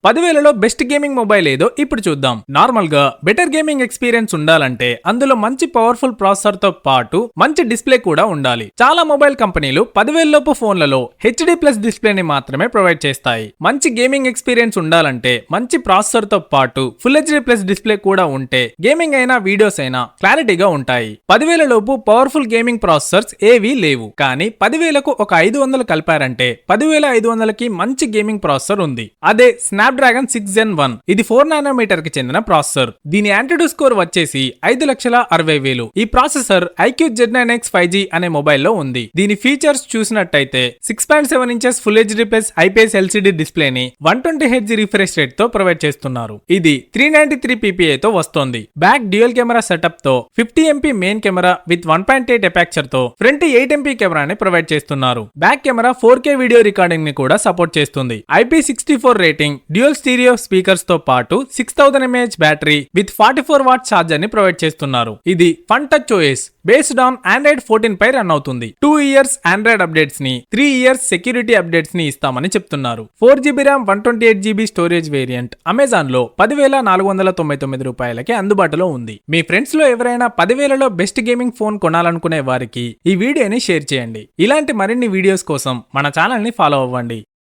10,000లో best gaming mobile ఏదో ఇప్పుడు చూద్దాం. నార్మల్ గా బెటర్ గేమింగ్ ఎక్స్పీరియన్స్ ఉండాలంటే అందులో మంచి పవర్ఫుల్ ప్రాసెసర్ తో పాటు మంచి డిస్ప్లే కూడా ఉండాలి. చాలా మొబైల్ కంపెనీలు 10,000 లోపు ఫోన్లలో హెచ్డి ప్లస్ డిస్ప్లేని మాత్రమే ప్రొవైడ్ చేస్తాయి. మంచి గేమింగ్ ఎక్స్పీరియన్స్ ఉండాలంటే మంచి ప్రాసెసర్ తో పాటు ఫుల్ హెచ్డి ప్లస్ డిస్ప్లే కూడా ఉంటే గేమింగ్ అయినా వీడియోస్ అయినా క్లారిటీగా ఉంటాయి. 10,000 లోపు పవర్ఫుల్ గేమింగ్ ప్రాసెసర్స్ ఏవీ లేవు. కానీ 10,000కు ఒక 500 కలిపారంటే 10,500కి మంచి గేమింగ్ ప్రాసెసర్ ఉంది. అదే స్నాప్డ్రాగన్ 6 Gen 1. ఇది 4 నానోమీటర్ కి చెందిన ప్రాసెసర్. దీని యాంటిట్యూడ్ స్కోర్ వచ్చేసి 5,60,000. ఈ ప్రాసెసర్ IQ Z9X 5G అనే మొబైల్లో ఉంది. దీని ఫీచర్స్ చూసినట్టయితే 6.7 inches full HD plus IPS LCD display ని 120 Hz రిఫ్రెష్ రేట్ తో ప్రొవైడ్ చేస్తున్నారు. ఇది 393 ppi తో వస్తోంది. బ్యాక్ డ్యూయల్ కెమెరా సెటప్ తో 50 MP మెయిన్ కెమెరా విత్ 1.8 ఎపాక్చర్ తో ఫ్రంట్ 8 MP కెమెరాని ప్రొవైడ్ చేస్తున్నారు. Back camera 4K video recording ని కూడా సపోర్ట్ చేస్తుంది. IP64 rating, dual stereo speakers తో పాటు 6000 mAh battery with 44 watt charger ని ప్రొవైడ్ చేస్తున్నారు. ఇది Funtouch OS based on Android 14 పై రన్ అవుతుంది. 2 years Android అప్డేట్స్ ని, 3 years సెక్యూరిటీ అప్డేట్స్ ని ఇస్తామని చెప్తున్నారు. 4GB RAM 128GB storage variant Amazon లో 10,499 రూపాయలకి అందుబాటులో ఉంది. మీ ఫ్రెండ్స్ లో ఎవరైనా 10,000లో బెస్ట్ గేమింగ్ ఫోన్ కొనాలనుకునే వారికి ఈ వీడియోని షేర్ చేయండి. ఇలాంటి మరిన్ని వీడియోస్ కోసం మన ఛానల్ ని ఫాలో అవ్వండి.